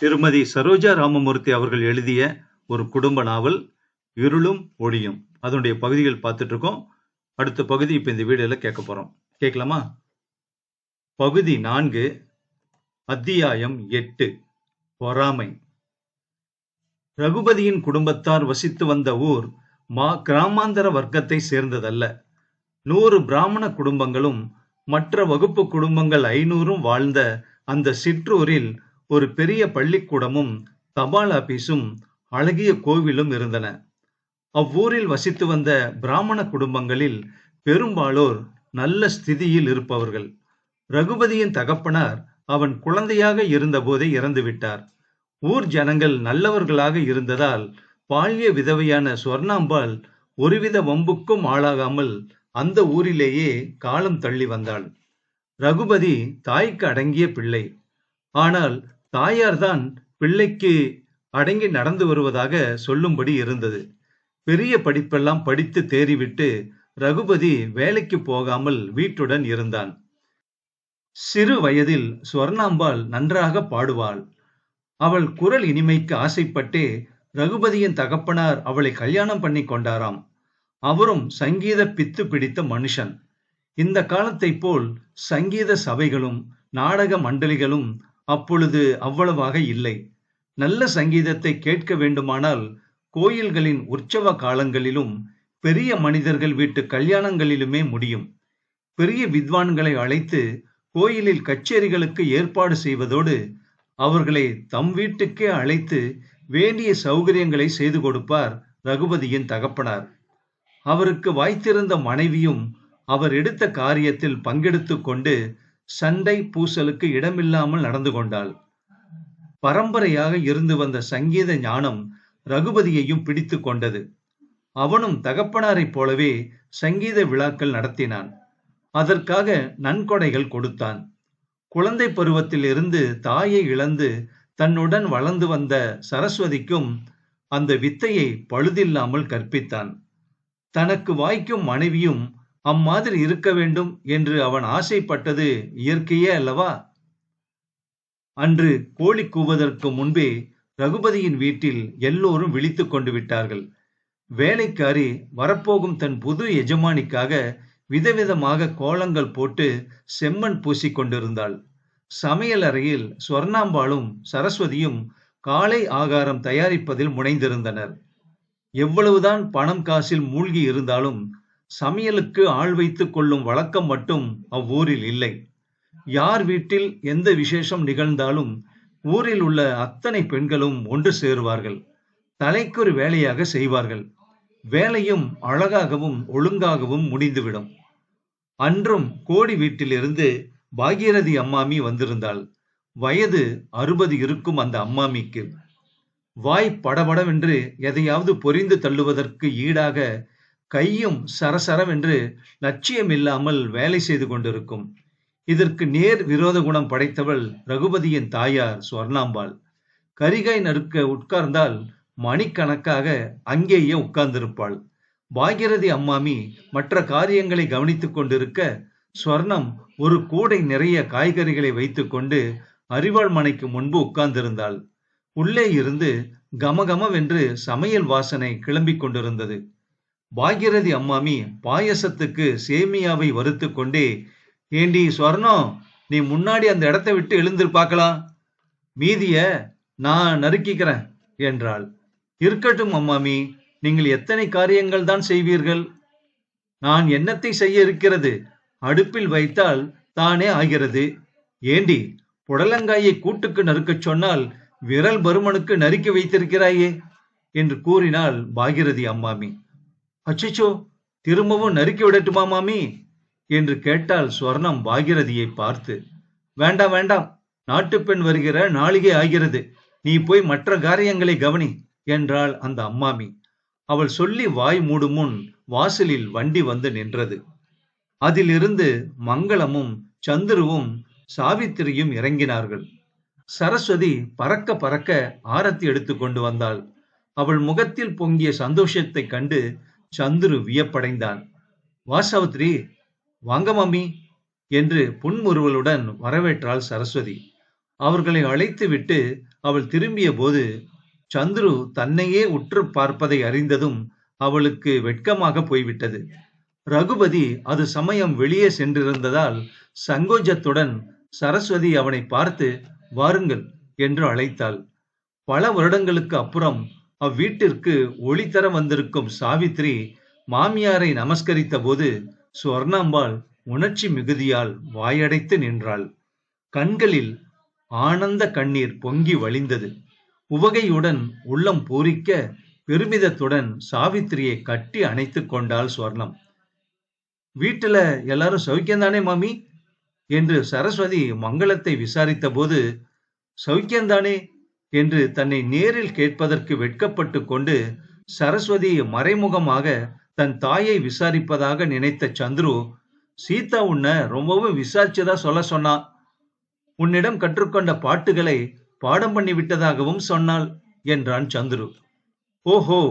திருமதி சரோஜா ராமமூர்த்தி அவர்கள் எழுதிய ஒரு குடும்ப நாவல் இருளும் ஒளியும். அதனுடைய பகுதிகள் பார்த்துட்டு இருக்கோம். அடுத்த பகுதி இப்ப இந்த வீடியோல கேட்க போறோம். கேட்கலாமா? பகுதி 4, அத்தியாயம் 8, பொறாமை. ரகுபதியின் குடும்பத்தார் வசித்து வந்த ஊர் கிராமாந்தர வர்க்கத்தை சேர்ந்ததல்ல. 100 பிராமண குடும்பங்களும் மற்ற வகுப்பு குடும்பங்கள் 500 வாழ்ந்த அந்த சிற்றூரில் ஒரு பெரிய பள்ளிக்கூடமும் தபால் ஆபீஸும் அழகிய கோவிலும் இருந்தன. அவ்வூரில் வசித்து வந்த பிராமண குடும்பங்களில் பெரும்பாலோர் நல்ல ஸ்திதியில் இருப்பவர்கள். ரகுபதியின் தகப்பனார் அவன் குழந்தையாக இருந்தபோதே இறந்துவிட்டார். ஊர் ஜனங்கள் நல்லவர்களாக இருந்ததால் பால்ய விதவையான சொர்ணாம்பாள் ஒருவித வம்புக்கும் ஆளாகாமல் அந்த ஊரிலேயே காலம் தள்ளி வந்தாள். ரகுபதி தாய்க்கு அடங்கிய பிள்ளை. ஆனால் தாயார்தான் பிள்ளைக்கு அடங்கி நடந்து வருவதாக சொல்லும்படி இருந்தது. பெரிய படிப்பெல்லாம் படித்து தேறிவிட்டு ரகுபதி வேலைக்கு போகாமல் வீட்டுடன் இருந்தான். சிறு வயதில் சொர்ணாம்பாள் நன்றாக பாடுவாள். அவள் குரல் இனிமைக்கு ஆசைப்பட்டே ரகுபதியின் தகப்பனார் அவளை கல்யாணம் பண்ணி கொண்டாராம். அவரும் சங்கீத பித்து பிடித்த மனுஷன். இந்த காலத்தை போல் சங்கீத சபைகளும் நாடக மண்டலிகளும் அப்பொழுது அவ்வளவாக இல்லை. நல்ல சங்கீதத்தை கேட்க வேண்டுமானால் கோயில்களின் உற்சவ காலங்களிலும் பெரிய மனிதர்கள் வீட்டு கல்யாணங்களிலுமே முடியும். பெரிய வித்வான்களை அழைத்து கோயிலில் கச்சேரிகளுக்கு ஏற்பாடு செய்வதோடு அவர்களை தம் வீட்டுக்கே அழைத்து வேண்டிய சௌகரியங்களை செய்து கொடுப்பார் ரகுபதியின் தகப்பனார். அவருக்கு வாய்த்திருந்த மனைவியும் அவர் எடுத்த காரியத்தில் பங்கெடுத்து கொண்டு சண்டை பூசலுக்கு இடமில்லாமல் நடந்து கொண்டாள். பரம்பரையாக இருந்து வந்த சங்கீத ஞானம் ரகுபதியையும் பிடித்து கொண்டது. அவனும் தகப்பனாரைப் போலவே சங்கீத விழாக்கள் நடத்தினான். அதற்காக நன்கொடைகள் கொடுத்தான். குழந்தை பருவத்தில் இருந்து தாயை இழந்து தன்னுடன் வளர்ந்து வந்த சரஸ்வதிக்கும் அந்த வித்தையை பழுதில்லாமல் கற்பித்தான். தனக்கு வாய்க்கும் மனைவியும் அம்மாதிரி இருக்க வேண்டும் என்று அவன் ஆசைப்பட்டது இயற்கையே அல்லவா? அன்று கோழி கூவதற்கு முன்பே ரகுபதியின் வீட்டில் எல்லோரும் விழித்துக் கொண்டு விட்டார்கள். வேலைக்காரி வரப்போகும் தன் புது எஜமானிக்காக விதவிதமாக கோலங்கள் போட்டு செம்மண் பூசிக் கொண்டிருந்தாள். சமையல் அறையில் சொர்ணாம்பாளும் சரஸ்வதியும் காலை ஆகாரம் தயாரிப்பதில் முனைந்திருந்தனர். எவ்வளவுதான் பணம் காசில் மூழ்கி இருந்தாலும் சமையலுக்கு ஆள் வைத்துக் கொள்ளும் வழக்கம் மட்டும் அவ்வூரில் இல்லை. யார் வீட்டில் எந்த விசேஷம் நிகழ்ந்தாலும் ஊரில் உள்ள அத்தனை பெண்களும் ஒன்று சேருவார்கள். தலைக்கொரு வேலையாக செய்வார்கள். வேலையும் அழகாகவும் ஒழுங்காகவும் முடிந்துவிடும். அன்றும் கோடி வீட்டிலிருந்து பாகீரதி அம்மாமி வந்திருந்தாள். வயது 60 இருக்கும் அந்த அம்மாமிக்கு. வாய் படபடவென்று எதையாவது பொரிந்து தள்ளுவதற்கு ஈடாக கையும் சரசரவென்று லட்சியம் இல்லாமல் வேலை செய்து கொண்டிருக்கும். இதற்கு நேர் விரோத குணம் படைத்தவள் ரகுபதியின் தாயார் சொர்ணாம்பாள். கரிகாய் நறுக்க உட்கார்ந்தால் மணிக்கணக்காக அங்கேயே உட்கார்ந்திருப்பாள். பாகீரதி அம்மாமி மற்ற காரியங்களை கவனித்துக் கொண்டிருக்க ஸ்வர்ணம் ஒரு கூடை நிறைய காய்கறிகளை வைத்துக்கொண்டு அரிவாள் மனைக்கு முன்பு உட்கார்ந்திருந்தாள். உள்ளே இருந்து கமகமவென்று சமையல் வாசனை கிளம்பிக் கொண்டிருந்தது. பாகீரதி அம்மாமி பாயசத்துக்கு சேமியாவை வறுத்து கொண்டே, ஏண்டி ஸ்வர்ணம், நீ முன்னாடி அந்த இடத்தை விட்டு எழுந்து பார்க்கலாம், மீதிய நான் நறுக்கிக்கிறேன் என்றாள். இருக்கட்டும் அம்மாமி, நீங்கள் எத்தனை காரியங்கள் தான் செய்வீர்கள்? நான் என்னத்தை செய்ய இருக்கிறது? அடுப்பில் வைத்தால் தானே ஆகிறது. ஏண்டி, புடலங்காயை கூட்டுக்கு நறுக்கச் சொன்னால் விரல் பருமனுக்கு நறுக்கி வைத்திருக்கிறாயே என்று கூறினாள் பாகீரதி அம்மாமி. அச்சோ, திரும்பவும் நறுக்கி விடட்டுமா மாமி என்று கேட்டாள் ஸ்வர்ணம் பாகீரதியை பார்த்து. வேண்டாம் வேண்டாம், நாட்டுப்பெண் வருகிற நாளிகை ஆகிறது, நீ போய் மற்ற காரியங்களை கவனி என்றாள் அந்த அம்மாமி. அவள் சொல்லி வாய் மூடும் முன் வாசலில் வண்டி வந்து நின்றது. அதிலிருந்து மங்களமும் சந்துருவும் சாவித்திரியும் இறங்கினார்கள். சரஸ்வதி பறக்க பறக்க ஆரத்தி எடுத்து கொண்டு வந்தாள். அவள் முகத்தில் பொங்கிய சந்தோஷத்தை கண்டு சந்துரு வியப்படைந்தான். வா சாவித்ரி, வாங்க மாமி என்று புன்முறுவலுடன் வரவேற்றாள் சரஸ்வதி. அவர்களை அழைத்துவிட்டு அவள் திரும்பிய போது சந்துரு தன்னையே உற்று பார்ப்பதை அறிந்ததும் அவளுக்கு வெட்கமாக போய்விட்டது. ரகுபதி அது சமயம் வெளியே சென்றிருந்ததால் சங்கோஜத்துடன் சரஸ்வதி அவனை பார்த்து வாருங்கள் என்று அழைத்தாள். பல வருடங்களுக்கு அப்புறம் அவ்வீட்டிற்கு ஒளி தர வந்திருக்கும் சாவித்ரி மாமியாரை நமஸ்கரித்த போது சுவர்ணாம்பாள் உணர்ச்சி மிகுதியால் வாயடைத்து நின்றாள். கண்களில் ஆனந்த கண்ணீர் பொங்கி வழிந்தது. உவகையுடன் உள்ளம் பூரிக்க பெருமிதத்துடன் சாவித்திரியை கட்டி அணைத்துக் கொண்டாள் சுவர்ணம். வீட்டுல எல்லாரும் சௌக்கியந்தானே மாமி என்று சரஸ்வதி மங்களத்தை விசாரித்த போது சௌக்கியந்தானே என்று தன்னை நேரில் கேட்பதற்கு வெட்கப்பட்டு கொண்டு சரஸ்வதி மறைமுகமாக தன் தாயை விசாரிப்பதாக நினைத்த சந்துரு, சீதா உன்னை ரொம்பவும் விசாரிச்சதா சொல்ல சொன்னா, உன்னிடம் கற்றுக்கொண்ட பாட்டுகளை பாடம் பண்ணி விட்டதாகவும் சொன்னாள் என்றான் சந்துரு. ஓஹோ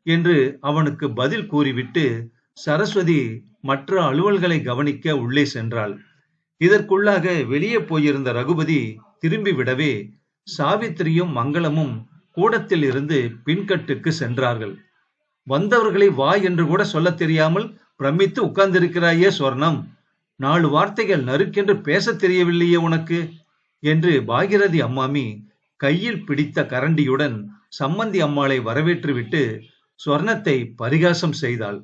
என்று அவனுக்கு பதில் கூறிவிட்டு சரஸ்வதி மற்ற அலுவல்களை கவனிக்க உள்ளே சென்றாள். இதற்குள்ளாக வெளியே போயிருந்த ரகுபதி திரும்பி விடவே சாவித்திரியும் மங்களமும் கூடத்தில் இருந்து பின்கட்டுக்கு சென்றார்கள். வந்தவர்களை வா என்று கூட சொல்ல தெரியாமல் பிரமித்து உட்கார்ந்திருக்கிறாயே சுவர்ணம், 4 வார்த்தைகள் நறுக்கென்று பேச தெரியவில்லையே உனக்கு என்று பாகிரதி அம்மாமி கையில் பிடித்த கரண்டியுடன் சம்மந்தி அம்மாளை வரவேற்றுவிட்டு சுவர்ணத்தை பரிகாசம் செய்தாள்.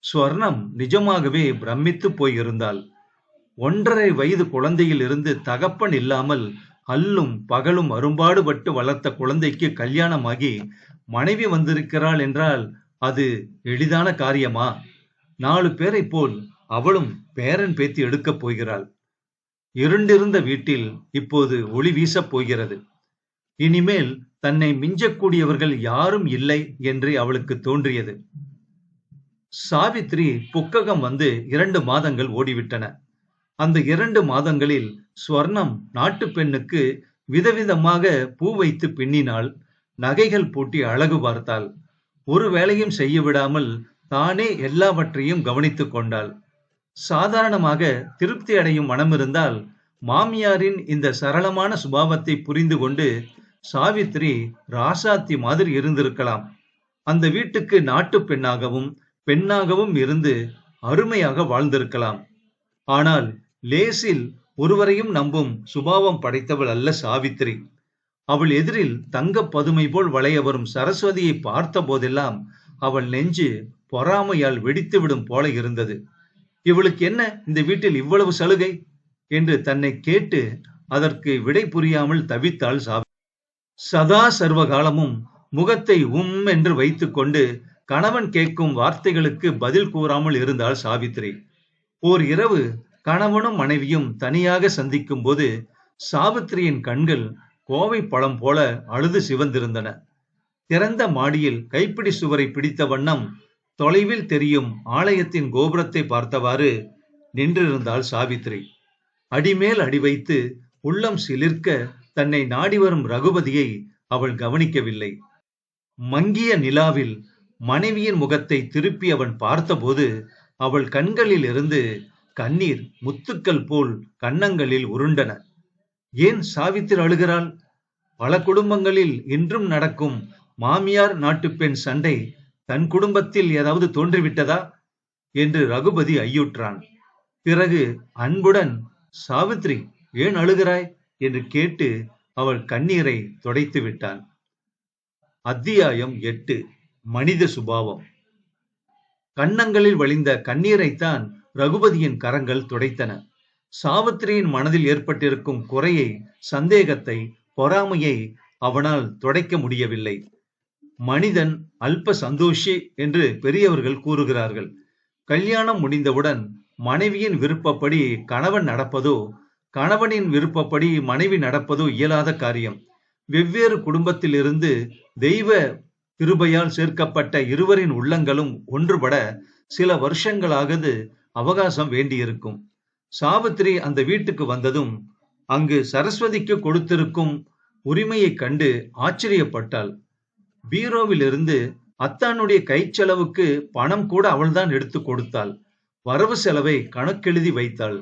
சுவர்ணம் நிஜமாகவே பிரமித்து போயிருந்தாள். 1.5 வயது குழந்தையில் இருந்து தகப்பன் இல்லாமல் அல்லும் பகலும் அரும்பாடுபட்டு வளர்த்த குழந்தைக்கு கல்யாணமாகி மனைவி வந்திருக்கிறாள் என்றால் அது எளிதான காரியமா? 4 பேரை போல் அவளும் பேரன் பேத்தி எடுக்கப் போகிறாள். இருண்டிருந்த வீட்டில் இப்போது ஒளி வீசப் போகிறது. இனிமேல் தன்னை மிஞ்சக்கூடியவர்கள் யாரும் இல்லை என்று அவளுக்கு தோன்றியது. சாவித்ரி புக்ககம் வந்து 2 மாதங்கள் ஓடிவிட்டன. அந்த 2 மாதங்களில் ஸ்வர்ணம் நாட்டு பெண்ணுக்கு விதவிதமாக பூ வைத்து பின்னினாள், நகைகள் பூட்டி அழகு பார்த்தாள். ஒரு வேலையும் செய்ய விடாமல் தானே எல்லாவற்றையும் கவனித்துக் கொண்டாள். சாதாரணமாக திருப்தி அடையும் மனம் இருந்தால் மாமியாரின் இந்த சரளமான சுபாவத்தை புரிந்து கொண்டு சாவித்ரி ராசாத்தி மாதிரி இருந்திருக்கலாம். அந்த வீட்டுக்கு நாட்டு பெண்ணாகவும் இருந்து அருமையாக வாழ்ந்திருக்கலாம். ஆனால் லேசில் ஒருவரையும் நம்பும் சுபாவம் படைத்தவள் அல்ல சாவித்ரி. அவள் எதிரில் தங்க பதுமை போல் வளைய வரும் சரஸ்வதியை பார்த்த போதெல்லாம் அவள் நெஞ்சு பொறாமையால் வெடித்துவிடும் போல இருந்தது. இவளுக்கு என்ன இந்த வீட்டில் இவ்வளவு சலுகை என்று தன்னை கேட்டு அதற்கு விடை புரியாமல் தவித்தாள் சாவித்ரி. சதா சர்வகாலமும் முகத்தை என்று வைத்துக் கொண்டு கணவன் கேட்கும் வார்த்தைகளுக்கு பதில் கூறாமல் இருந்தாள் சாவித்ரி. ஓர் இரவு கணவனும் மனைவியும் தனியாக சந்திக்கும் போது சாவித்திரியின் கண்கள் கோவை பழம் போல அழுது சிவந்திருந்தன. திறந்த மாடியில் கைப்பிடி சுவரை பிடித்த வண்ணம் தொலைவில் தெரியும் ஆலயத்தின் கோபுரத்தை பார்த்தவாறு நின்றிருந்தாள் சாவித்ரி. அடிமேல் அடி வைத்து உள்ளம் சிலிர்க்க தன்னை நாடி வரும் ரகுபதியை அவள் கவனிக்கவில்லை. மங்கிய நிலாவில் மனைவியின் முகத்தை திருப்பி அவன் பார்த்தபோது அவள் கண்களில் இருந்து கண்ணீர் முத்துக்கள் போல் கன்னங்களில் உருண்டன. ஏன் சாவித்திரி அழுகிறாள்? பல குடும்பங்களில் இன்றும் நடக்கும் மாமியார் நாட்டு பெண் சண்டை தன் குடும்பத்தில் ஏதாவது தோன்றிவிட்டதா என்று ரகுபதி ஐயுற்றான். பிறகு அன்புடன், சாவித்ரி ஏன் அழுகிறாய் என்று கேட்டு அவள் கண்ணீரை துடைத்து விட்டான். அத்தியாயம் 8. மனித சுபாவம். கன்னங்களில் வழிந்த கண்ணீரைத்தான் ரகுபதியின் கரங்கள் துடைத்தன. சாவித்திரியின் மனதில் ஏற்பட்டிருக்கும் குறையை, சந்தேகத்தை, பொறாமையை அவனால் துடைக்க முடியவில்லை. மனிதன் அல்ப சந்தோஷி என்று பெரியவர்கள் கூறுகிறார்கள். கல்யாணம் முடிந்தவுடன் மனைவியின் விருப்பப்படி கணவன் நடப்பதோ, கணவனின் விருப்பப்படி மனைவி நடப்பதோ இயலாத காரியம். வெவ்வேறு குடும்பத்தில் இருந்து தெய்வ கிருபையால் சேர்க்கப்பட்ட இருவரின் உள்ளங்களும் ஒன்றுபட சில வருஷங்களாகது அவகாசம் வேண்டியிருக்கும். சாவித்ரி அந்த வீட்டுக்கு வந்ததும் அங்கு சரஸ்வதிக்கு கொடுத்திருக்கும் உரிமையை கண்டு ஆச்சரியப்பட்டாள். பீரோவிலிருந்து அத்தானுடைய கைச்செலவுக்கு பணம் கூட அவள்தான் எடுத்து கொடுத்தாள். வரவு செலவை கணக்கெழுதி வைத்தாள்.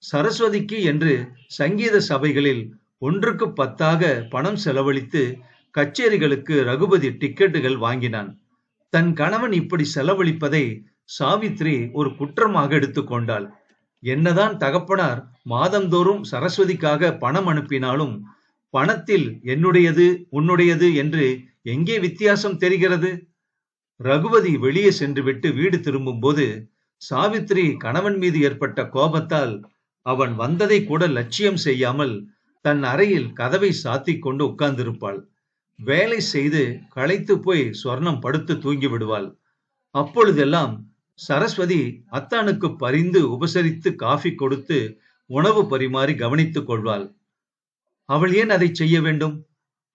சரஸ்வதிக்கு என்று சங்கீத சபைகளில் ஒன்றுக்கு 10 பணம் செலவழித்து கச்சேரிகளுக்கு ரகுபதி டிக்கெட்டுகள் வாங்கினான். தன் கணவன் இப்படி செலவழிப்பதை சாவித்ரி ஒரு குற்றமாக எடுத்துக்கொண்டாள். என்னதான் தகப்பனார் மாதந்தோறும் சரஸ்வதிக்காக பணம் அனுப்பினாலும் பணத்தில் என்னுடையது உன்னுடையது என்று எங்கே வித்தியாசம் தெரிகிறது? ரகுபதி வெளியே சென்றுவிட்டு வீடு திரும்பும் போது சாவித்ரி கணவன் மீது ஏற்பட்ட கோபத்தால் அவன் வந்ததை கூட லட்சியம் செய்யாமல் தன் அறையில் கதவை சாத்திக் கொண்டு உட்கார்ந்திருப்பாள். வேலை செய்து களைத்து போய் சொர்ணம் படுத்து தூங்கி விடுவாள். அப்பொழுதெல்லாம் சரஸ்வதி அத்தானுக்கு பரிந்து உபசரித்து காஃபி கொடுத்து உணவு பரிமாறி கவனித்துக் கொள்வாள். அவள் ஏன் அதை செய்ய வேண்டும்?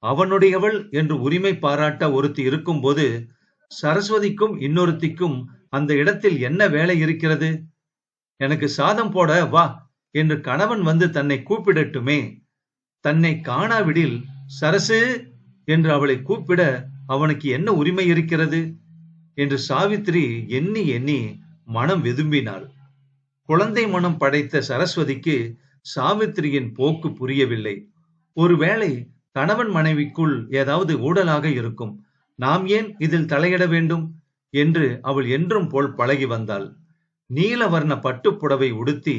அவனுடையவள் என்று உரிமை பாராட்ட ஒருத்தி இருக்கும் போது சரஸ்வதிக்கும் இன்னொருத்திக்கும் அந்த இடத்தில் என்ன வேலை இருக்கிறது? எனக்கு சாதம் போட வா என்று கணவன் வந்து தன்னை கூப்பிடட்டுமே. தன்னை காணாவிடில் சரசு என்று அவளை கூப்பிட அவனுக்கு என்ன உரிமை இருக்கிறது என்று சாவித்ரி எண்ணி எண்ணி மனம் வெதும்பினாள். குழந்தை மனம் படைத்த சரஸ்வதிக்கு சாவித்திரியின் போக்கு புரியவில்லை. ஒருவேளை கணவன் மனைவிக்குள் ஏதாவது ஊடலாக இருக்கும், நாம் ஏன் இதில் தலையிட வேண்டும் என்று அவள் என்றும் போல் பழகி வந்தாள். நீலவர்ண பட்டுப்புடவை உடுத்தி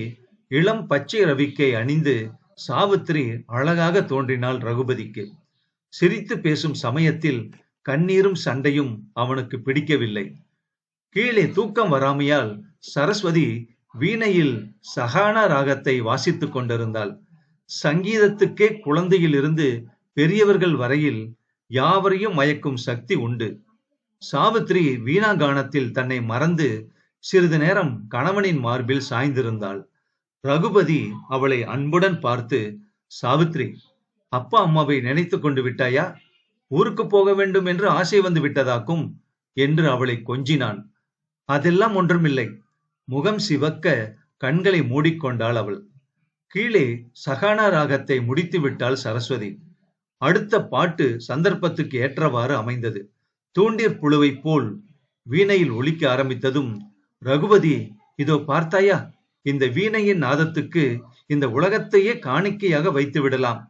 இளம் பச்சை ரவிக்கை அணிந்து சாவித்ரி அழகாக தோன்றினாள் ரகுபதிக்கு. சிரித்து பேசும் சமயத்தில் கண்ணீரும் சண்டையும் அவனுக்கு பிடிக்கவில்லை. கீழே தூக்கம் வராமையால் சரஸ்வதி வீணையில் சகானா ராகத்தை வாசித்துக் கொண்டிருந்தாள். சங்கீதத்துக்கே குழந்தையிலிருந்து பெரியவர்கள் வரையில் யாவரையும் மயக்கும் சக்தி உண்டு. சாவித்ரி வீணா கானத்தில் தன்னை மறந்து சிறிது நேரம் கணவனின் மார்பில் சாய்ந்திருந்தாள். ரகுபதி அவளை அன்புடன் பார்த்து, சாவித்ரி, அப்பா அம்மாவை நினைத்து கொண்டு விட்டாயா? ஊருக்கு போக வேண்டும் என்று ஆசை வந்து விட்டதாக்கும் என்று அவளை கொஞ்சினான். அதெல்லாம் ஒன்றுமில்லை. முகம் சிவக்க கண்களை மூடிக்கொண்டாள் அவள். கீழே சகானா ராகத்தை முடித்து விட்டாள் சரஸ்வதி. அடுத்த பாட்டு சந்தர்ப்பத்துக்கு ஏற்றவாறு அமைந்தது. தூண்டிற் புழுவை போல் வீணையில் ஒலிக்க ஆரம்பித்ததும் ரகுபதி, இதோ பார்த்தாயா, இந்த வீணையின் நாதத்துக்கு இந்த உலகத்தையே காணிக்கையாக வைத்து விடலாம்.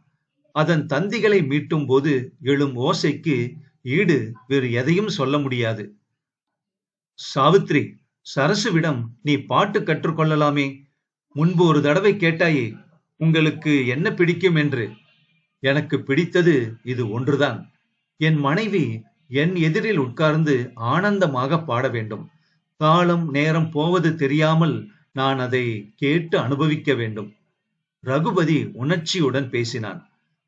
அதன் தந்திகளை மீட்டும் போது எழும் ஓசைக்கு ஈடு வேறு எதையும் சொல்ல முடியாது. சாவித்ரி, சரசுவிடம் நீ பாட்டு கற்றுக்கொள்ளலாமே. முன்பு ஒரு தடவை கேட்டாயே, உங்களுக்கு என்ன பிடிக்கும் என்று. எனக்கு பிடித்தது இது ஒன்றுதான். என் மனைவி என் எதிரில் உட்கார்ந்து ஆனந்தமாக பாட வேண்டும். காலம் நேரம் போவது தெரியாமல் நான் அதை கேட்டு அனுபவிக்க வேண்டும். ரகுபதி உணர்ச்சியுடன் பேசினான்.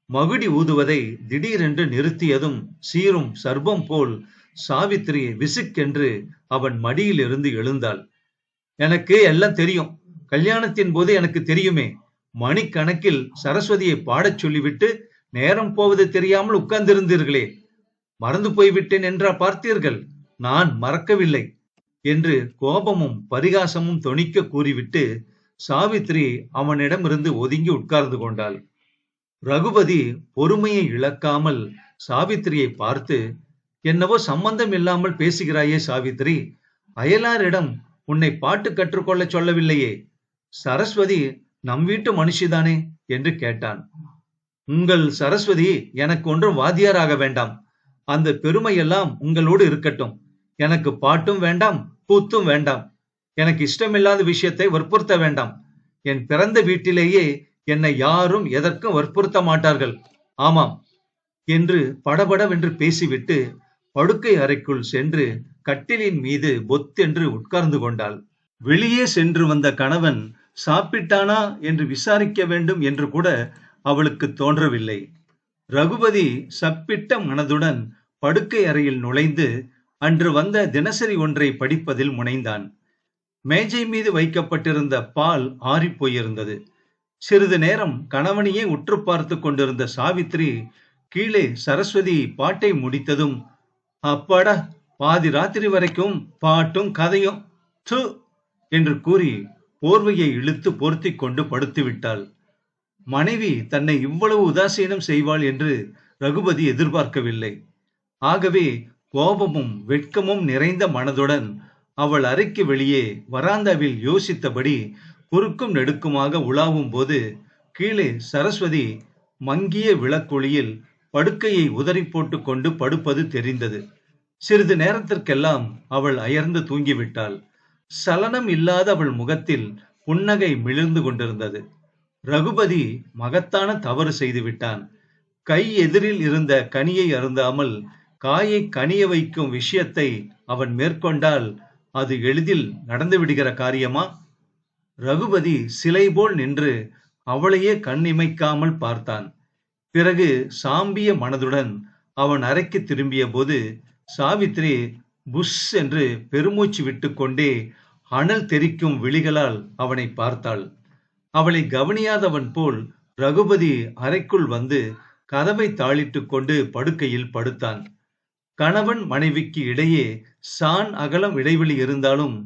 மகுடி ஊதுவதை திடீரென்று நிறுத்தியதும் சீரும் சர்ப்பம் போல் சாவித்ரி விசுக்கென்று அவன் மடியிலிருந்து எழுந்தாள். எனக்கு எல்லாம் தெரியும். கல்யாணத்தின் போது எனக்கு தெரியுமே. மணிக்கணக்கில் சரஸ்வதியை பாடச் சொல்லிவிட்டு நேரம் போவது தெரியாமல் உட்கார்ந்திருந்தீர்களே, மறந்து போய்விட்டேன் என்றா பார்த்தீர்கள்? நான் மறக்கவில்லை என்று கோபமும் பரிகாசமும் தொனிக்க கூறிவிட்டு சாவித்ரி அவனிடமிருந்து ஒதுங்கி உட்கார்ந்து கொண்டாள். ரகுபதி பொறுமையை இழக்காமல் சாவித்திரியை பார்த்து, என்னவோ சம்பந்தம் இல்லாமல் பேசுகிறாயே சாவித்ரி, அயலாரிடம் உன்னை பாட்டு கற்றுக்கொள்ள சொல்லவில்லையே. சரஸ்வதி நம் வீட்டு மனுஷிதானே என்று கேட்டான். உங்கள் சரஸ்வதி எனக்கு ஒன்றும் வாத்தியாராக வேண்டாம். அந்த பெருமையெல்லாம் உங்களோடு இருக்கட்டும். எனக்கு பாட்டும் வேண்டாம், கூத்தும் வேண்டாம். எனக்கு இஷ்டமில்லாத விஷயத்தை வற்புறுத்த வேண்டாம். என் பிறந்த வீட்டிலேயே என்னை யாரும் எதற்கும் வற்புறுத்த மாட்டார்கள். ஆமாம் என்று படபடவென்று பேசிவிட்டு படுக்கை அறைக்குள் சென்று கட்டிலின் மீது பொத்தென்று உட்கார்ந்து கொண்டாள். வெளியே சென்று வந்த கணவன் சாப்பிட்டானா என்று விசாரிக்க வேண்டும் என்று கூட அவளுக்கு தோன்றவில்லை. ரகுபதி சப்பிட்ட மனதுடன் படுக்கை அறையில் நுழைந்து அன்று வந்த தினசரி ஒன்றை படிப்பதில் முனைந்தான். மேஜை மீது வைக்கப்பட்டிருந்த பால் ஆறிப் போயிருந்தது. சிறிது நேரம் கணவனையே உற்று பார்த்து கொண்டிருந்த சாவித்ரி கீழே சரஸ்வதி பாட்டை முடித்ததும், அப்பாடா, பாதி ராத்திரி வரைக்கும் பாட்டும் கதையும் து என்று கூறி போர்வையை இழுத்து பொருத்தி கொண்டு படுத்து விட்டாள். மனைவி தன்னை இவ்வளவு உதாசீனம் செய்வாள் என்று ரகுபதி எதிர்பார்க்கவில்லை. ஆகவே கோபமும் வெட்கமும் நிறைந்த மனதுடன் அவள் அறைக்கு வெளியே வராந்தாவில் யோசித்தபடி குறுக்கும் நெடுக்குமாக உலாவும் போது கீழே சரஸ்வதி மங்கிய விளக்கொளியில் படுக்கையை உதறி போட்டுக் கொண்டு படுப்பது தெரிந்தது. சிறிது நேரத்திற்கெல்லாம் அவள் அயர்ந்து தூங்கிவிட்டாள். சலனம் இல்லாத அவள் முகத்தில் புன்னகை மிளிர்ந்து கொண்டிருந்தது. ரகுபதி மகத்தான தவறு செய்து விட்டான். கை எதிரில் இருந்த கனியை அருந்தாமல் காயை கனிய வைக்கும் விஷயத்தை அவன் மேற்கொண்டால் அது எளிதில் நடந்துவிடுகிற காரியமா? ரகுபதி சிலை போல் நின்று அவளையே கண்ணிமைக்காமல் பார்த்தான். பிறகு சாம்பிய மனதுடன் அவன் அறைக்கு திரும்பிய போது சாவித்ரி புஷ் என்று பெருமூச்சு விட்டுக்கொண்டே அனல் தெறிக்கும் விழிகளால் அவனை பார்த்தாள். அவளை கவனியாதவன் போல் ரகுபதி அறைக்குள் வந்து கதவை தாளிட்டுக் கொண்டு படுக்கையில் படுத்தான். கணவன் மனைவிக்கு இடையே சான் அகலம் இடைவெளி இருந்தாலும்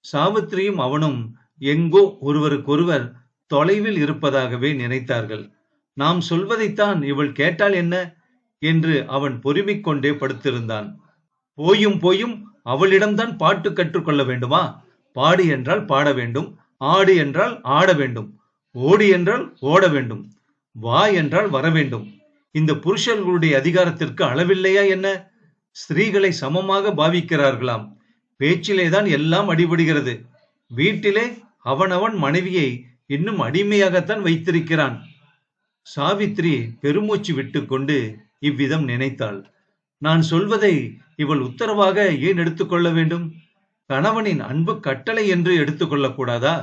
சாவித்திரியும் அவனும் எங்கோ ஒருவருக்கொருவர் தொலைவில் இருப்பதாகவே நினைத்தார்கள். நாம் சொல்வதைத்தான் இவள் கேட்டால் என்ன என்று அவன் பொறுமிக் கொண்டே படுத்திருந்தான். போயும் போயும் அவளிடம்தான் பாட்டு கற்றுக்கொள்ள வேண்டுமா? பாடு என்றால் பாட வேண்டும், ஆடு என்றால் ஆட வேண்டும், ஓடு என்றால் ஓட வேண்டும், வா என்றால் வர வேண்டும். இந்த புருஷர்களுடைய அதிகாரத்திற்கு அளவில்லையா என்ன? ஸ்திரீகளை சமமாக பாவிக்கிறார்களாம். பேச்சிலேதான் எல்லாம் அடிபடுகிறது. வீட்டிலே அவனவன் மனைவியை இன்னும் அடிமையாகத்தான் வைத்திருக்கிறான். சாவித்ரி பெருமூச்சு விட்டுக்கொண்டு இவ்விதம் நினைத்தாள். நான் சொல்வதை இவள் உத்தரவாக ஏன் எடுத்துக்கொள்ள வேண்டும்? கணவனின் அன்பு கட்டளை என்று எடுத்துக்கொள்ளக் கூடாதா?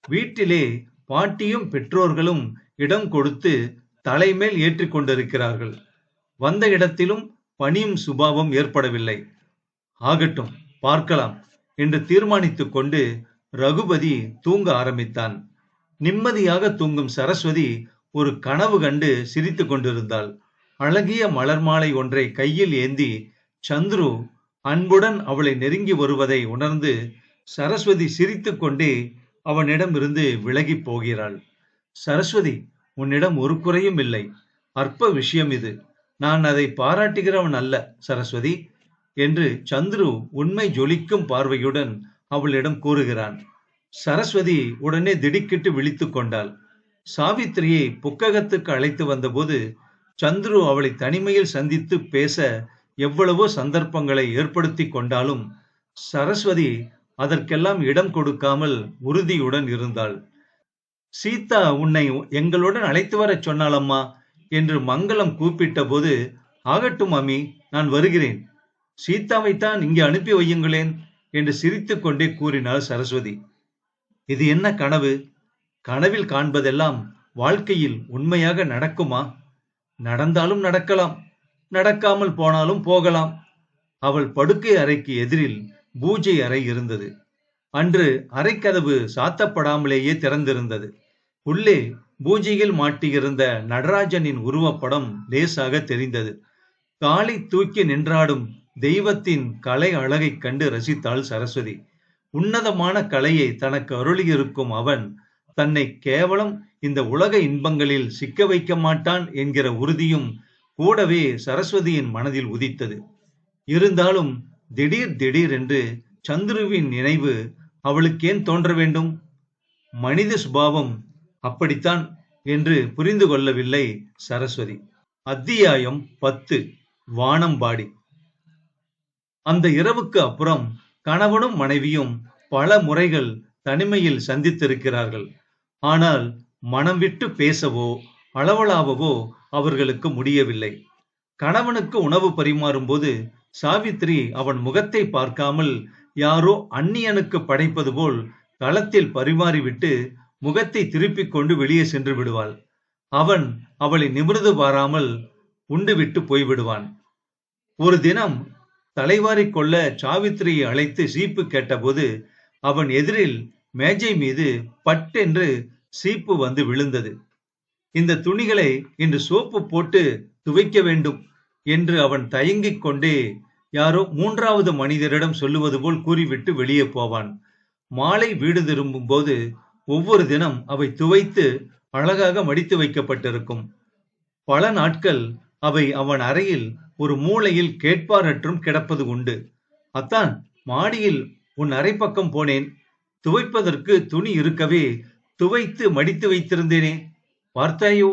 வீட்டிலே பாட்டியும் பெற்றோர்களும் இடம் கொடுத்து தலைமேல் ஏற்றிக் கொண்டிருக்கிறார்கள். வந்த இடத்திலும் பணியும் சுபாவம் ஏற்படவில்லை. ஆகட்டும், பார்க்கலாம் என்று தீர்மானித்துக் கொண்டு ரகுபதி தூங்க ஆரம்பித்தான். நிம்மதியாக தூங்கும் சரஸ்வதி ஒரு கனவு கண்டு சிரித்துக் கொண்டிருந்தாள். அழகிய மலர் மாலை ஒன்றை கையில் ஏந்தி சந்துரு அன்புடன் அவளை நெருங்கி வருவதை உணர்ந்து சரஸ்வதி சிரித்துக் கொண்டே அவனிடம் இருந்து விலகி போகிறாள். சரஸ்வதி, உன்னிடம் ஒரு குறையும் இல்லை. அற்ப விஷயம் இது. நான் அதை பாராட்டுகிறவன் அல்ல சரஸ்வதி என்று சந்துரு உண்மை ஜொலிக்கும் பார்வையுடன் அவளிடம் கூறுகிறான். சரஸ்வதி உடனே திடுக்கிட்டு விழித்துக் கொண்டாள். சாவித்திரியை புக்ககத்துக்கு அழைத்து வந்தபோது சந்துரு அவளை தனிமையில் சந்தித்து பேச எவ்வளவோ சந்தர்ப்பங்களை ஏற்படுத்தி கொண்டாலும் சரஸ்வதி அதற்கெல்லாம் இடம் கொடுக்காமல் உறுதியுடன் இருந்தாள். சீதா உன்னை எங்களுடன் அழைத்து வர சொன்னாலம்மா என்று மங்களம் கூப்பிட்ட போது, ஆகட்டும் அம்மி, நான் வருகிறேன். சீதாவைத்தான் இங்கே அனுப்பி வையுங்களேன் என்று சிரித்துக் கொண்டே கூறினாள் சரஸ்வதி. இது என்ன கனவு? கனவில் காண்பதெல்லாம் வாழ்க்கையில் உண்மையாக நடக்குமா? நடந்தாலும் நடக்கலாம், நடக்காமல் போனாலும் போகலாம். அவள் படுக்கை அறைக்கு எதிரில் பூஜை அறை இருந்தது. அன்று அறைக்கதவு சாத்தப்படாமலேயே திறந்திருந்தது. உள்ளே பூஜையில் மாட்டியிருந்த நடராஜனின் உருவப்படம் லேசாக தெரிந்தது. காலை தூக்கி நின்றாடும் தெய்வத்தின் கலை அழகை கண்டு ரசித்தாள் சரஸ்வதி. உன்னதமான கலையை தனக்கு அருளியிருக்கும் அவன் தன்னை கேவலம் இந்த உலக இன்பங்களில் சிக்க வைக்க மாட்டான் என்கிற உறுதியும் கூடவே சரஸ்வதியின் மனதில் உதித்தது. இருந்தாலும் திடீர் என்று சந்துருவின் நினைவு அவளுக்கேன் தோன்ற வேண்டும்? மனித சுபாவம் அப்படித்தான் என்று புரிந்து கொள்ளவில்லை சரஸ்வதி. அத்தியாயம் 10. வானம்பாடி. அந்த இரவுக்கு அப்புறம் கணவனும் மனைவியும் பல முறைகள் தனிமையில் சந்தித்திருக்கிறார்கள். ஆனால் மனம் விட்டு பேசவோ அளவலாவோ அவர்களுக்கு முடியவில்லை. கணவனுக்கு உணவு பரிமாறும் போது சாவித்ரி அவன் முகத்தை பார்க்காமல் யாரோ அந்நியனுக்கு படைப்பது போல் களத்தில் பரிமாறிவிட்டு முகத்தை திருப்பிக் கொண்டு வெளியே சென்று விடுவாள். அவன் அவளை நிமிர்ந்து பாராமல் உண்டுவிட்டு போய்விடுவான். ஒரு தினம் தலைவாரிக் கொள்ள சாவித்திரியை அழைத்து சீப்பு கேட்டபோது அவன் எதிரில் மேஜை மீது பட்டென்று சீப்பு வந்து விழுந்தது. இந்த துணிகளை இன்று சோப்பு போட்டு துவைக்க வேண்டும் என்று அவன் தயங்கிக் கொண்டே யாரோ மூன்றாவது மனிதரிடம் சொல்லுவது போல் கூறிவிட்டு வெளியே போவான். மாலை வீடு திரும்பும் போது ஒவ்வொரு தினம் அவை துவைத்து அழகாக மடித்து வைக்கப்பட்டிருக்கும். பல நாட்கள் அவை அவன் அறையில் ஒரு மூலையில் கேட்பாரற்றும் கிடப்பது உண்டு. அத்தான், மாடியில் உன் அறை பக்கம் போனேன். துவைப்பதற்கு துணி இருக்கவே துவைத்து மடித்து வைத்திருந்தேனே, பார்த்தாயோ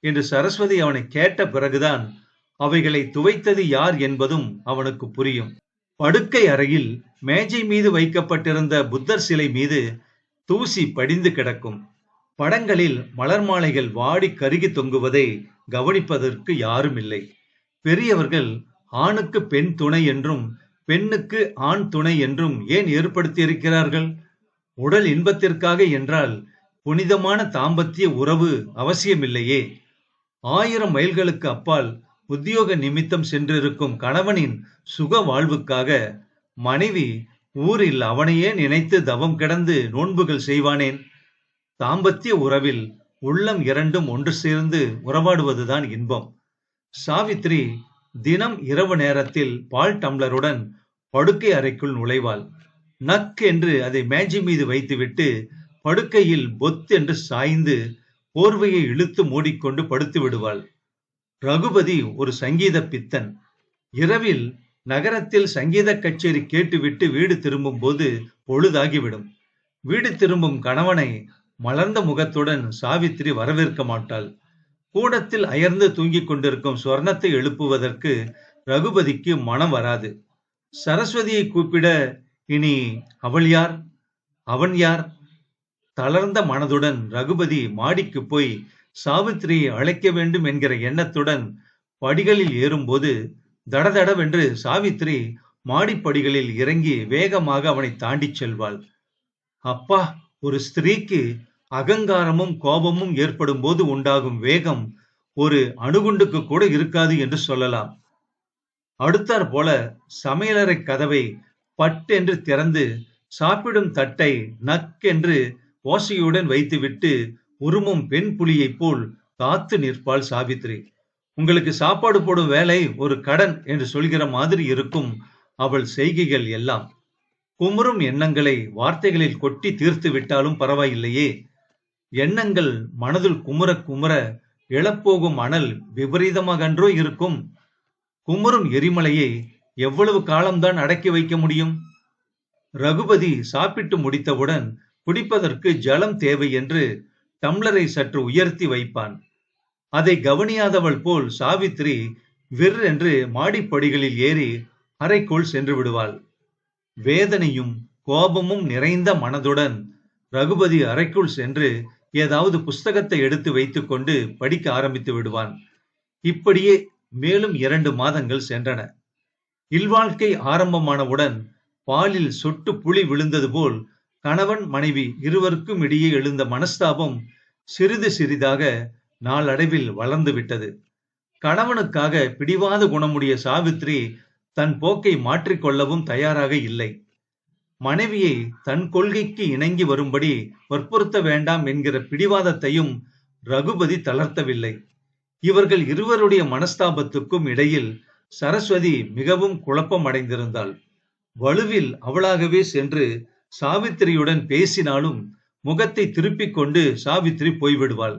என்று சரஸ்வதி அவனை கேட்ட பிறகுதான் அவைகளை துவைத்தது யார் என்பதும் அவனுக்கு புரியும். படுக்கை அறையில் மேஜை மீது வைக்கப்பட்டிருந்த புத்தர் சிலை மீது தூசி படிந்து கிடக்கும். படங்களில் மலர் மாலைகள் வாடி கருகி தொங்குவதை கவனிப்பதற்கு யாரும் இல்லை. பெரியவர்கள் ஆணுக்கு பெண் துணை என்றும் பெண்ணுக்கு ஆண் துணை என்றும் ஏன் ஏற்படுத்தி இருக்கிறார்கள்? உடல் இன்பத்திற்காக என்றால் புனிதமான தாம்பத்திய உறவு அவசியமில்லையே. 1000 மைல்களுக்கு அப்பால் உத்தியோக நிமித்தம் சென்றிருக்கும் கணவனின் சுக வாழ்வுக்காக மனைவி ஊரில் அவனையே நினைத்து தவம் கிடந்து நோன்புகள் செய்வானேன்? தாம்பத்திய உறவில் உள்ளம் இரண்டும் ஒன்று சேர்ந்து உறவாடுவதுதான் இன்பம். சாவித்ரி தினம் இரவு நேரத்தில் பால் டம்ளருடன் படுக்கை அறைக்குள் நுழைவாள். நக் என்று அதை மேஜை மீது வைத்துவிட்டு படுக்கையில் பொத்தென்று சாய்ந்து போர்வையை இழுத்து மூடிக்கொண்டு படுத்து விடுவாள். ரகுபதி ஒரு சங்கீத பித்தன். இரவில் நகரத்தில் சங்கீத கச்சேரி கேட்டுவிட்டு வீடு திரும்பும் போது பொழுதாகிவிடும். வீடு திரும்பும் கணவனை மலர்ந்த முகத்துடன் சாவித்ரி வரவேற்க மாட்டாள். கூடத்தில் அயர்ந்து தூங்கிக் கொண்டிருக்கும் சுவர்ணத்தை எழுப்புவதற்கு ரகுபதிக்கு மனம் வராது. சரஸ்வதியை கூப்பிட இனி அவள் யார், அவன் யார்? தளர்ந்த மனதுடன் ரகுபதி மாடிக்கு போய் சாவித்திரியை அழைக்க வேண்டும் என்கிற எண்ணத்துடன் படிகளில் ஏறும்போது தடதடவென்று சாவித்ரி மாடிப்படிகளில் இறங்கி வேகமாக அவனை தாண்டி செல்வாள். அப்பா, ஒரு ஸ்திரீக்கு அகங்காரமும் கோபமும் ஏற்படும் போது உண்டாகும் வேகம் ஒரு அணுகுண்டுக்கு கூட இருக்காது என்று சொல்லலாம். அடுத்தாற் போல சமையலறை கதவை பட்டென்று திறந்து சாப்பிடும் தட்டை நக்கென்று ஓசையுடன் வைத்துவிட்டு உருமும் பெண் புலியைப் போல் காத்து நிற்பாள் சாவித்ரி. உங்களுக்கு சாப்பாடு போடும் வேலை ஒரு கடன் என்று சொல்கிற மாதிரி இருக்கும் அவள் செய்கைகள் எல்லாம். குமுறும் எண்ணங்களை வார்த்தைகளில் கொட்டி தீர்த்து விட்டாலும் பரவாயில்லையே. எண்ணங்கள் மனதில் குமுற குமுற எழப்போகும் அனல் விபரீதமாகன்றோ இருக்கும். குமுறும் எரிமலையை எவ்வளவு காலம்தான் அடக்கி வைக்க முடியும்? ரகுபதி சாப்பிட்டு முடித்தவுடன் குடிப்பதற்கு ஜலம் தேவை என்று டம்ளரை சற்று உயர்த்தி வைப்பான். அதை கவனியாதவள் போல் சாவித்ரி விர் என்று மாடிப்படிகளில் ஏறி அறைக்குள் சென்று விடுவாள். வேதனையும் கோபமும் நிறைந்த மனதுடன் ரகுபதி அறைக்குள் சென்று ஏதாவது புஸ்தகத்தை எடுத்து வைத்துக் கொண்டு படிக்க ஆரம்பித்து விடுவான். இப்படியே மேலும் 2 மாதங்கள் சென்றன. இல்வாழ்க்கை ஆரம்பமானவுடன் பாலில் சொட்டு புளி விழுந்தது போல் கணவன் மனைவி இருவருக்கும் இடையே எழுந்த மனஸ்தாபம் சிறிது சிறிதாக நாளடைவில் வளர்ந்து விட்டது. கணவனுக்காக பிடிவாத குணமுடைய சாவித்ரி தன் போக்கை மாற்றிக்கொள்ளவும் தயாராக இல்லை. மனைவியை தன் கொள்கைக்கு இணங்கி வரும்படி வற்புறுத்த வேண்டாம் என்கிற பிடிவாதத்தையும் ரகுபதி தளர்த்தவில்லை. இவர்கள் இருவருடைய மனஸ்தாபத்துக்கும் இடையில் சரஸ்வதி மிகவும் குழப்பம் அடைந்திருந்தாள். வலுவில் அவளாகவே சென்று சாவித்திரியுடன் பேசினாலும் முகத்தை திருப்பிக் கொண்டு சாவித்ரி போய்விடுவாள்.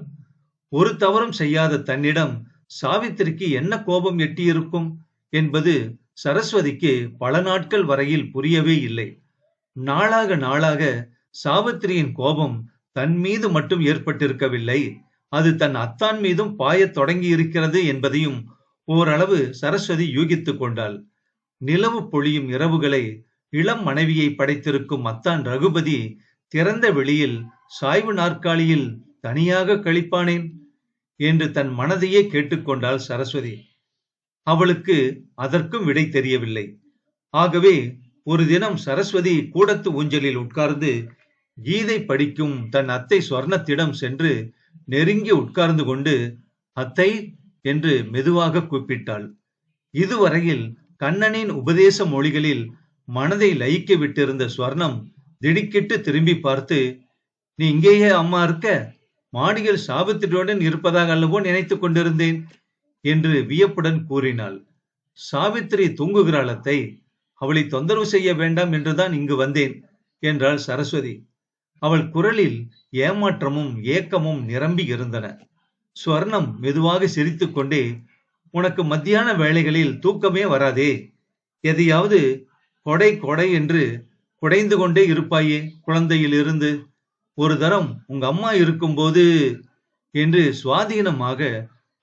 ஒரு தவறும் செய்யாத தன்னிடம் சாவித்திரிக்கு என்ன கோபம் எட்டியிருக்கும் என்பது சரஸ்வதிக்கு பல நாட்கள் வரையில் புரியவே இல்லை. நாளாக நாளாக சாவித்திரியின் கோபம் தன் மீது மட்டும் ஏற்பட்டிருக்கவில்லை, அது தன் அத்தான் மீதும் பாயத் தொடங்கி இருக்கிறது என்பதையும் ஓரளவு சரஸ்வதி யூகித்துக் கொண்டாள். நிலவு பொழியும் இரவுகளை இளம் மனைவியை படைத்திருக்கும் அத்தான் ரகுபதி திறந்த வெளியில் சாய்வு நாற்காலியில் தனியாக கழிப்பானேன் என்று தன் மனதையே கேட்டுக்கொண்டாள் சரஸ்வதி. அவளுக்கு அதற்கும் விடை தெரியவில்லை. ஆகவே ஒரு தினம் சரஸ்வதி கூடத்து ஊஞ்சலில் உட்கார்ந்து கீதை படிக்கும் தன் அத்தை சொர்ணத்திடம் சென்று நெருங்கி உட்கார்ந்து கொண்டு அத்தை என்று மெதுவாக கூப்பிட்டாள். இதுவரையில் கண்ணனின் உபதேச மொழிகளில் மனதை லயிக்க விட்டிருந்த ஸ்வர்ணம் திடுக்கிட்டு திரும்பி பார்த்து, நீ இங்கேயே அம்மா இருக்க? மாடியில் சாவித்திரியுடன் இருப்பதாக அல்லவோ நினைத்துக் கொண்டிருந்தேன் என்று வியப்புடன் கூறினாள். சாவித்திரி தூங்குகிறாள் அத்தை, அவளை தொந்தரவு செய்ய வேண்டாம் என்றுதான் இங்கு வந்தேன் என்றாள் சரஸ்வதி. அவள் குரலில் ஏமாற்றமும் ஏக்கமும் நிரம்பி இருந்தன. ஸ்வர்ணம் மெதுவாக சிரித்துக் கொண்டே, உனக்கு மத்தியான வேளைகளில் தூக்கமே வராதே, எதையாவது கொடை கொடை என்று குடைந்து கொண்டே இருப்பாயே குழந்தையில் இருந்து. ஒரு தரம் உங்க அம்மா இருக்கும்போது என்று சுவாதீனமாக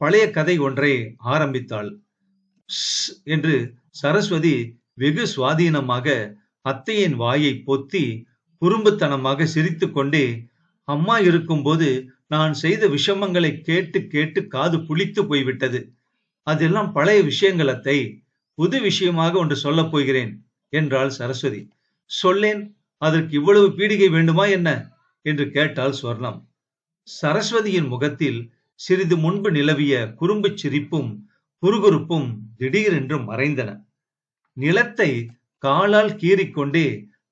பழைய கதை ஒன்றை ஆரம்பித்தாள். என்று சரஸ்வதி வெகு சுவாதீனமாக அத்தையின் வாயை பொத்தி குறும்புத்தனமாக சிரித்துக்கொண்டே, அம்மா இருக்கும்போது நான் செய்த விஷமங்களை கேட்டு கேட்டு காது புளித்து போய்விட்டது. அதெல்லாம் பழைய விஷயங்கள் அத்தை. புது விஷயமாக ஒன்று சொல்லப் போகிறேன் என்றாள் சரஸ்வதி. சொல்லேன், அதற்கு இவ்வளவு பீடிகை வேண்டுமா என்ன என்று கேட்டாள் ஸ்வர்ணம். சரஸ்வதியின் முகத்தில் சிறிது முன்பு நிலவிய குறும்புச் சிரிப்பும் குறுகுறுப்பும் திடீரென்று மறைந்தன. நிலத்தை காலால் கீறிக்கொண்டே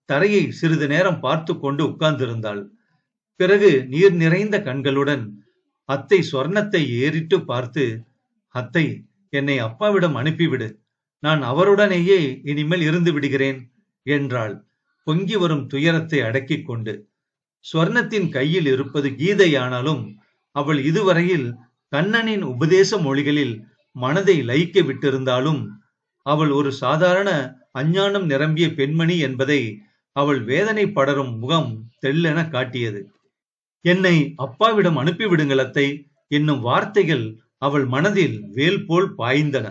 தரையை சிறிது நேரம் பார்த்து கொண்டு உட்கார்ந்திருந்தாள். பிறகு நீர் நிறைந்த கண்களுடன் அத்தை ஸ்வர்ணத்தை ஏறிட்டு பார்த்து, அத்தை, என்னை அப்பாவிடம் அனுப்பிவிடு, நான் அவருடனேயே இனிமேல் இருந்து விடுகிறேன் என்றாள் பொங்கி வரும் துயரத்தை அடக்கிக் கொண்டு. ஸ்வர்ணத்தின் கையில் இருப்பது கீதையானாலும் அவள் இதுவரையில் கண்ணனின் உபதேச மொழிகளில் மனதை லயிக்க விட்டிருந்தாலும் அவள் ஒரு சாதாரண அஞ்ஞானம் நிரம்பிய பெண்மணி என்பதை அவள் வேதனை படரும் முகம் தெள்ளென காட்டியது. என்னை அப்பாவிடம் அனுப்பிவிடுங்கள் அத்தை என்னும் வார்த்தைகள் அவள் மனதில் வேல் போல் பாய்ந்தன.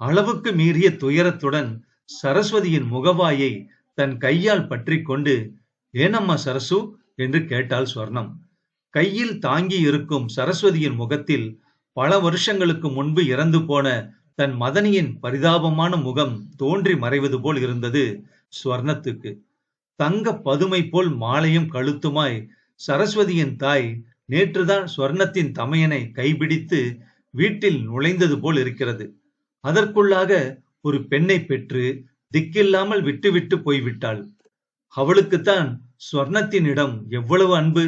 அளவுக்கு மீறிய துயரத்துடன் சரஸ்வதியின் முகவாயை தன் கையால் பற்றி கொண்டு, ஏனம்மா சரசு என்று கேட்டாள் ஸ்வர்ணம். கையில் தாங்கி இருக்கும் சரஸ்வதியின் முகத்தில் பல வருஷங்களுக்கு முன்பு இறந்து போன தன் மதனியின் பரிதாபமான முகம் தோன்றி மறைவது போல் இருந்தது ஸ்வர்ணத்துக்கு. தங்க பதுமை போல் மாலையும் கழுத்துமாய் சரஸ்வதியின் தாய் நேற்றுதான் ஸ்வர்ணத்தின் தமையனை கைபிடித்து வீட்டில் நுழைந்தது போல் இருக்கிறது. அதற்குள்ளாக ஒரு பெண்ணை பெற்று திக்கில்லாமல் விட்டுவிட்டு போய்விட்டாள். அவளுக்குத்தான் ஸ்வர்ணத்தினிடம் எவ்வளவு அன்பு!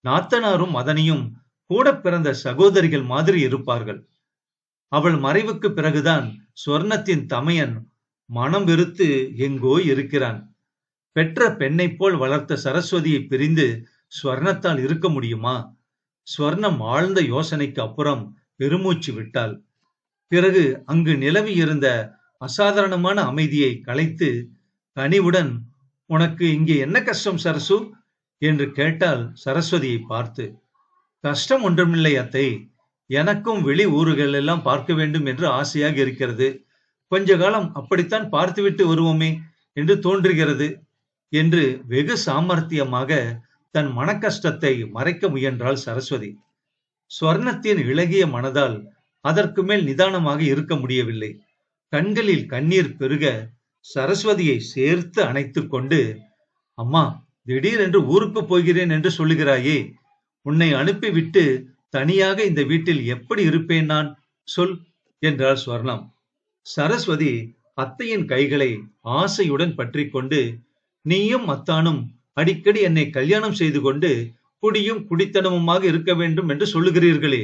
நாத்தனாரும் மதனியும் கூட பிறந்த சகோதரிகள் மாதிரி இருப்பார்கள். அவள் மறைவுக்கு பிறகுதான் ஸ்வர்ணத்தின் தமையன் மனம் வெறுத்து எங்கோ இருக்கிறான். பெற்ற பெண்ணை போல் வளர்த்த சரஸ்வதியை பிரிந்து ஸ்வர்ணத்தால் இருக்க முடியுமா? ஸ்வர்ணம் ஆழ்ந்த யோசனைக்கு அப்புறம் பெருமூச்சு விட்டாள். பிறகு அங்கு நிலவி இருந்த அசாதாரணமான அமைதியை கலைத்து கனிவுடன், உனக்கு இங்கே என்ன கஷ்டம் சரசு என்று கேட்டாள் சரஸ்வதியை பார்த்து. கஷ்டம் ஒன்றுமில்லை அத்தை, எனக்கும் வெளி ஊர்கள் எல்லாம் பார்க்க வேண்டும் என்று ஆசையாக இருக்கிறது. கொஞ்ச காலம் அப்படித்தான் பார்த்துவிட்டு வருவோமே என்று தோன்றுகிறது என்று வெகு சாமர்த்தியமாக தன் மன கஷ்டத்தை மறைக்க முயன்றாள் சரஸ்வதி. ஸ்வர்ணத்தின் இளகிய மனதால் அதற்கு மேல் நிதானமாக இருக்க முடியவில்லை. கண்களில் கண்ணீர் பெருக சரஸ்வதியை சேர்த்து அணைத்துக் கொண்டு, அம்மா, திடீரென்று ஊருக்கு போகிறேன் என்று சொல்லுகிறாயே, உன்னை அனுப்பிவிட்டு தனியாக இந்த வீட்டில் எப்படி இருப்பேன் நான், சொல் என்றாள் ஸ்வர்ணம். சரஸ்வதி அத்தையின் கைகளை ஆசையுடன் பற்றி கொண்டு, நீயும் அத்தானும் அடிக்கடி என்னை கல்யாணம் செய்து கொண்டு குடியும் குடித்தனமுமாக இருக்க வேண்டும் என்று சொல்லுகிறீர்களே,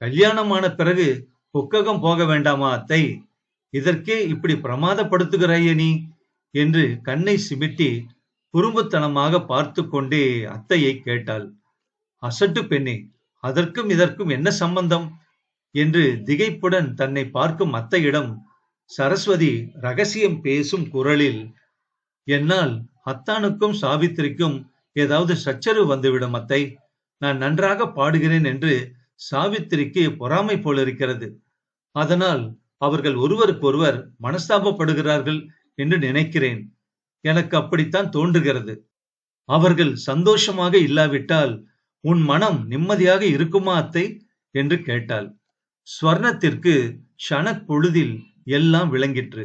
கல்யாணமான பிறகு புக்ககம் போக வேண்டாமா அத்தை? இதற்கே இப்படி பிரமாதப்படுத்துகிறாயே நீ என்று கண்ணை சிமிட்டி குறும்புத்தனமாக பார்த்து கொண்டே அத்தையை கேட்டாள். அசட்டு பெண்ணே, அதற்கும் இதற்கும் என்ன சம்பந்தம் என்று திகைப்புடன் தன்னை பார்க்கும் அத்தையிடம் சரஸ்வதி ரகசியம் பேசும் குரலில், என்னால் அத்தானுக்கும் சாவித்திரிக்கும் ஏதாவது சச்சரவு வந்துவிடும் அத்தை. நான் நன்றாக பாடுகிறேன் என்று சாவித்திரிக்கு பொறாமை போல இருக்கிறது. அதனால் அவர்கள் ஒருவருக்கொருவர் மனஸ்தாபப்படுகிறார்கள் என்று நினைக்கிறேன். எனக்கு அப்படித்தான் தோன்றுகிறது. அவர்கள் சந்தோஷமாக இல்லாவிட்டால் உன் மனம் நிம்மதியாக இருக்குமா அத்தை என்று கேட்டாள். ஸ்வர்ணத்திற்கு க்ஷண பொழுதில் எல்லாம் விளங்கிற்று.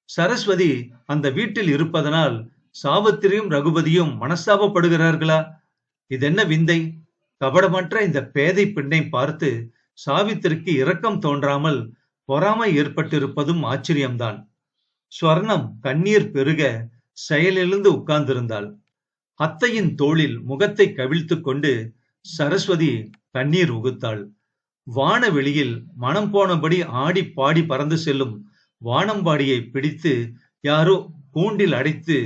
சரஸ்வதி அந்த வீட்டில் இருப்பதனால் சாவித்திரியும் ரகுபதியும் மனஸ்தாபப்படுகிறார்களா? இதென்ன விந்தை! கபடமற்ற இந்த பேதை பெண்ணை பார்த்து சாவித்திரிக்கு இரக்கம் தோன்றாமல் பொறாமை ஏற்பட்டிருப்பதும் ஆச்சரியம்தான். ஸ்வர்ணம் கண்ணீர் பெருக செயலிழந்து உட்கார்ந்திருந்தாள். அத்தையின் தோளில் முகத்தை கவிழ்த்து கொண்டு சரஸ்வதி கண்ணீர் உகுத்தாள். வானவெளியில் மனம் போனபடி ஆடி பாடி பறந்து செல்லும் வானம்பாடியை பிடித்து யாரோ கூண்டில் அடைத்து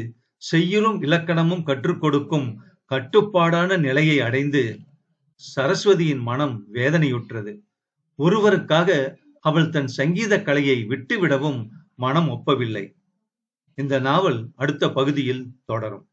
செய்யுளும் இலக்கணமும் கற்றுக் கொடுக்கும் கட்டுப்பாடான நிலையை அடைந்து சரஸ்வதியின் மனம் வேதனையுற்றது. ஒருவருக்காக அவள் தன் சங்கீத கலையை விட்டுவிடவும் மனம் ஒப்பவில்லை. இந்த நாவல் அடுத்த பகுதியில் தொடரும்.